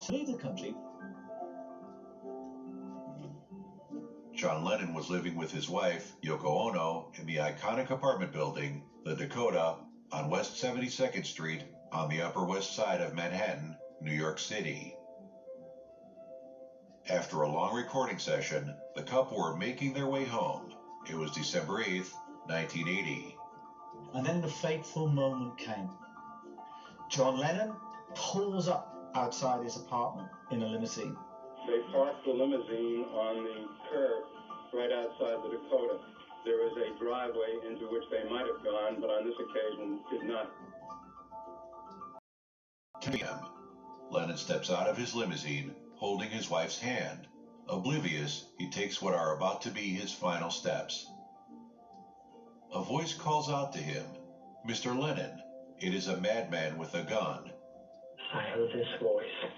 to leave the country. John Lennon was living with his wife, Yoko Ono, in the iconic apartment building, the Dakota, on West 72nd Street on the Upper West Side of Manhattan, New York City. After a long recording session, the couple were making their way home. It was December 8th, 1980. And then the fateful moment came. John Lennon pulls up outside his apartment in a limousine. They parked the limousine on the curb right outside the Dakota. There was a driveway into which they might have gone, but on this occasion did not. 10 p.m. Lennon steps out of his limousine, holding his wife's hand. Oblivious, he takes what are about to be his final steps. A voice calls out to him, "Mr. Lennon." It is a madman with a gun. I heard this voice,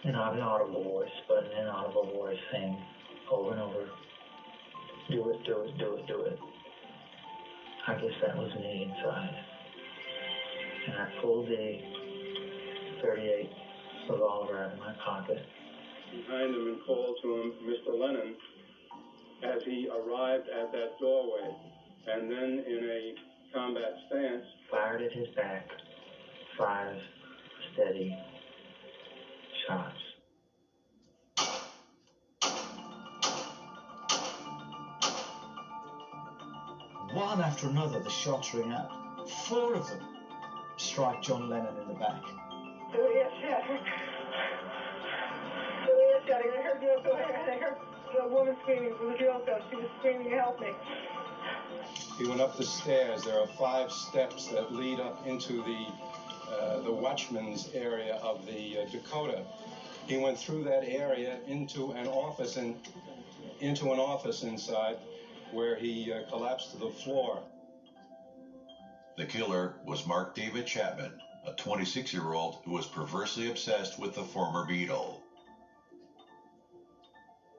not an audible voice, but an inaudible voice saying over and over, "Do it, do it, do it, do it." I guess that was me inside. And I pulled the .38 revolver out of my pocket. Behind him and called to him, "Mr. Lennon," as he arrived at that doorway, and then in a combat stance, fired at his back, 5 steady shots. One after another, the shots ring out. 4 of them strike John Lennon in the back. I heard Yoko, I heard the woman screaming. It was Yoko. She was screaming, "Help me." he went up the stairs. There are 5 steps that lead up into the watchman's area of the Dakota. He went through that area into an office inside, where he collapsed to the floor. The killer was Mark David Chapman, a 26-year-old who was perversely obsessed with the former Beatle.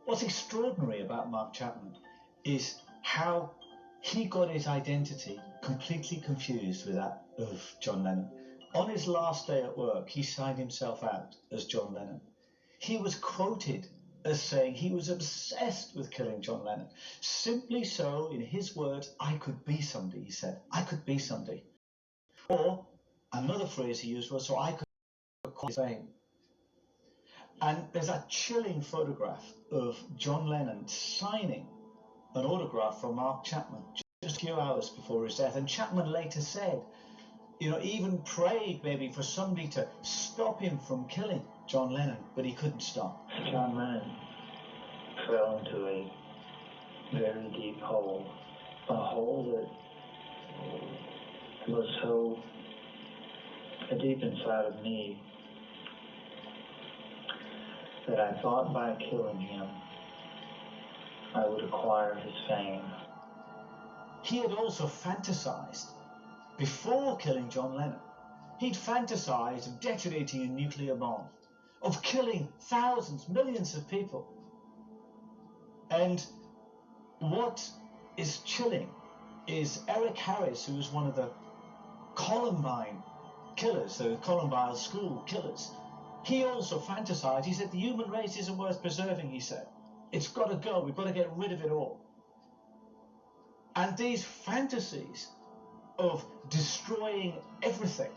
What's extraordinary about Mark Chapman is how he got his identity completely confused with that of John Lennon. On his last day at work, he signed himself out as John Lennon. He was quoted as saying he was obsessed with killing John Lennon. Simply so, in his words, "I could be somebody," he said. "I could be somebody." Or another phrase he used was, "so I could acquire fame." And there's a chilling photograph of John Lennon signing an autograph from Mark Chapman just a few hours before his death. And Chapman later said, even prayed maybe for somebody to stop him from killing John Lennon, but he couldn't stop. John Lennon fell into a very deep hole, a hole that was so deep inside of me that I thought by killing him, I would acquire his fame. He had also fantasized, before killing John Lennon, he'd fantasized of detonating a nuclear bomb, of killing thousands, millions of people. And what is chilling is Eric Harris, who was one of the Columbine killers, the Columbine school killers. He also fantasized. He said, the human race isn't worth preserving, he said. It's got to go. We've got to get rid of it all. And these fantasies of destroying everything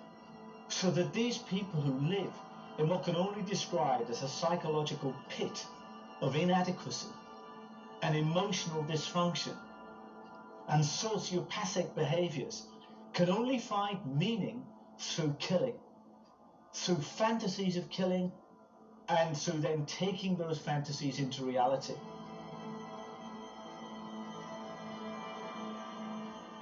so that these people who live in what can only be described as a psychological pit of inadequacy and emotional dysfunction and sociopathic behaviors can only find meaning through killing, through fantasies of killing, and through then taking those fantasies into reality.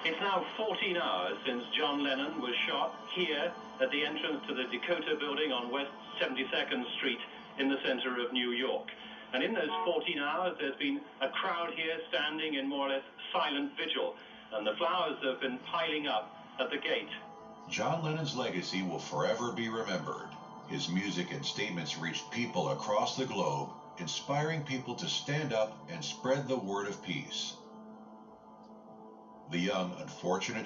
It's now 14 hours since John Lennon was shot here at the entrance to the Dakota building on West 72nd Street in the center of New York. And in those 14 hours, there's been a crowd here standing in more or less silent vigil, and the flowers have been piling up at the gate. John Lennon's legacy will forever be remembered. His music and statements reached people across the globe, inspiring people to stand up and spread the word of peace. The young, unfortunate